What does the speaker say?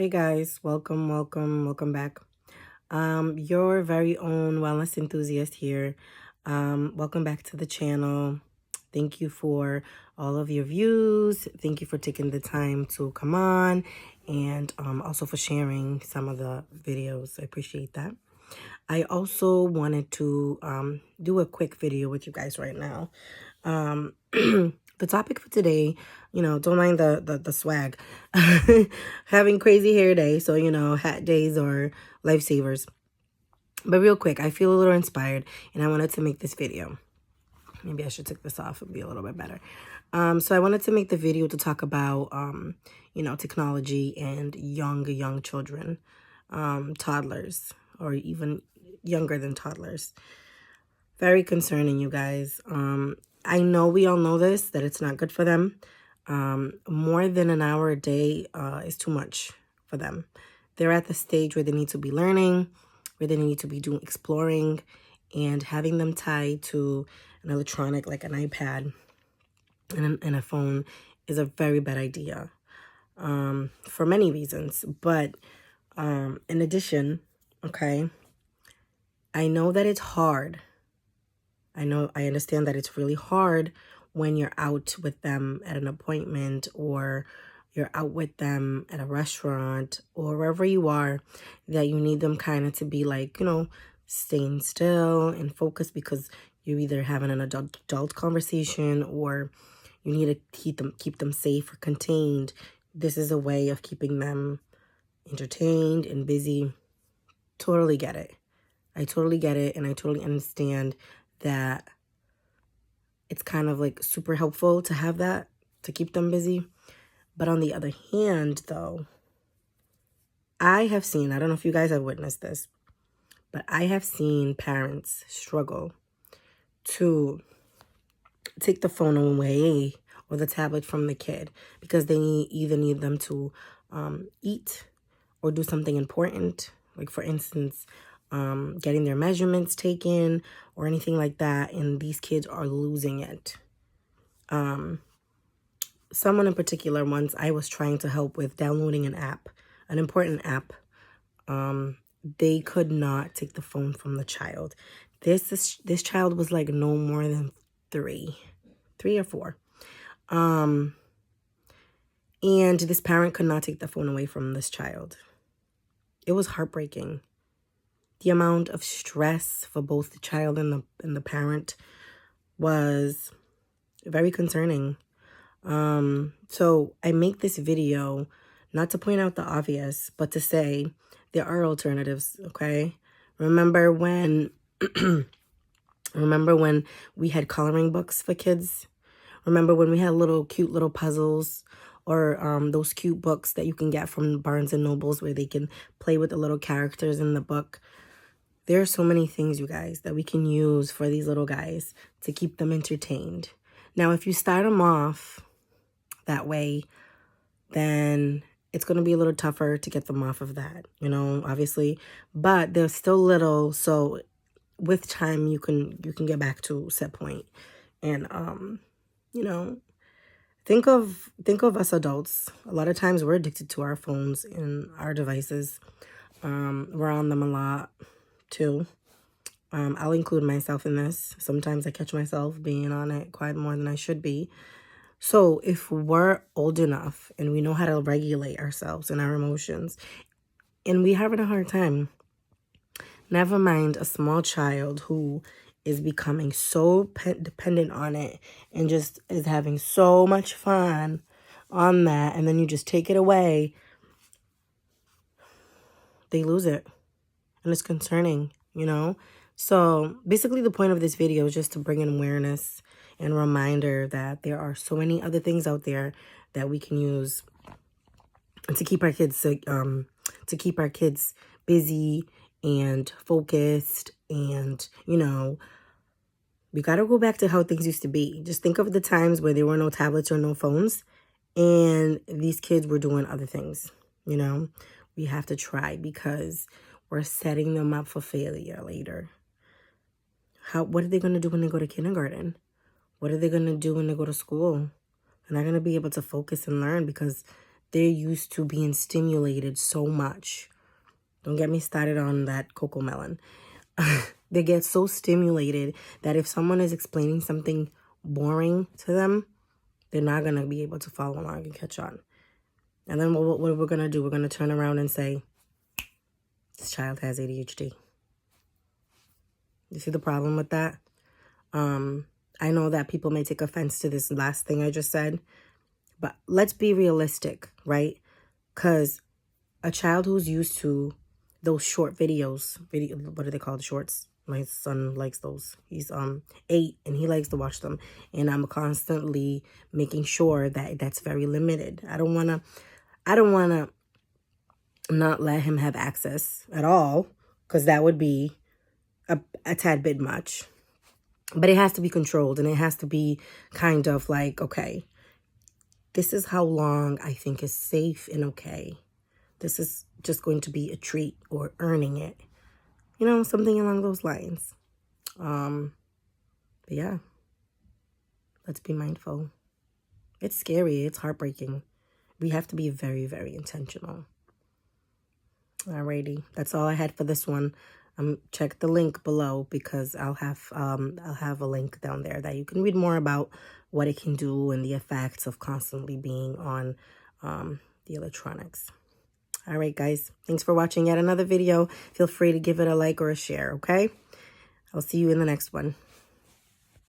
Hey guys, welcome back. Your very own wellness enthusiast here. Welcome back to the channel. Thank you for all of your views. Thank you for taking the time to come on and also for sharing some of the videos. I appreciate that. I also wanted to do a quick video with you guys right now. The topic for today, don't mind the swag. Having crazy hair day, so hat days or lifesavers. But real quick, I feel a little inspired and I wanted to make this video. Maybe I should take this off, it'd be a little bit better. So I wanted to make the video to talk about technology and young children, toddlers, or even younger than toddlers. Very concerning, you guys. I know we all know this, that it's not good for them. More than an hour a day is too much for them. They're at the stage where they need to be learning, where they need to be doing exploring, and having them tied to an electronic like an iPad and a phone is a very bad idea for many reasons. But in addition, okay, I know that it's hard. I understand that it's really hard when you're out with them at an appointment or you're out with them at a restaurant or wherever you are, that you need them kind of to be like, staying still and focused because you're either having an adult conversation or you need to keep them safe or contained. This is a way of keeping them entertained and busy. Totally get it. I totally get it, and I totally understand that it's kind of like super helpful to have that to keep them busy. But on the other hand, though, I have seen, I don't know if you guys have witnessed this, but I have seen parents struggle to take the phone away or the tablet from the kid because they either need them to eat or do something important. Like, for instance, getting their measurements taken or anything like that, and these kids are losing it. Someone in particular, once I was trying to help with downloading an app, an important app. They could not take the phone from the child. This child was like no more than three or four. And this parent could not take the phone away from this child. It was heartbreaking. The amount of stress for both the child and the parent was very concerning. So I make this video not to point out the obvious, but to say there are alternatives, okay? Remember when we had coloring books for kids? Remember when we had cute little puzzles or those cute books that you can get from Barnes and Nobles where they can play with the little characters in the book? There are so many things, you guys, that we can use for these little guys to keep them entertained. Now, if you start them off that way, then it's going to be a little tougher to get them off of that, obviously. But they're still little, so with time you can get back to set point. And think of us adults. A lot of times we're addicted to our phones and our devices. We're on them a lot too. I'll include myself in this. Sometimes I catch myself being on it quite more than I should be. So if we're old enough and we know how to regulate ourselves and our emotions, and we're having a hard time, never mind a small child who is becoming so dependent on it and just is having so much fun on that, and then you just take it away, they lose it. And it's concerning, So basically the point of this video is just to bring in awareness and reminder that there are so many other things out there that we can use to keep our kids busy and focused. And we got to go back to how things used to be. Just think of the times where there were no tablets or no phones and these kids were doing other things. We have to try, because we're setting them up for failure later. What are they going to do when they go to kindergarten? What are they going to do when they go to school? They're not going to be able to focus and learn because they're used to being stimulated so much. Don't get me started on that Coco Melon. They get so stimulated that if someone is explaining something boring to them, they're not going to be able to follow along and catch on. And then what we're going to do, we're going to turn around and say, this child has ADHD. You see the problem with that? I know that people may take offense to this last thing I just said, but let's be realistic, right? Because a child who's used to those short videos, what do they call the shorts? My son likes those. He's 8 and he likes to watch them. And I'm constantly making sure that that's very limited. I don't want to not let him have access at all, because that would be a tad bit much. But it has to be controlled, and it has to be kind of like, okay, this is how long I think is safe and okay. This is just going to be a treat or earning it. You know, something along those lines. But yeah, let's be mindful. It's scary. It's heartbreaking. We have to be very, very intentional. Alrighty, that's all I had for this one. Check the link below, because I'll have a link down there that you can read more about what it can do and the effects of constantly being on the electronics. All right, guys, thanks for watching yet another video. Feel free to give it a like or a share, okay? I'll see you in the next one.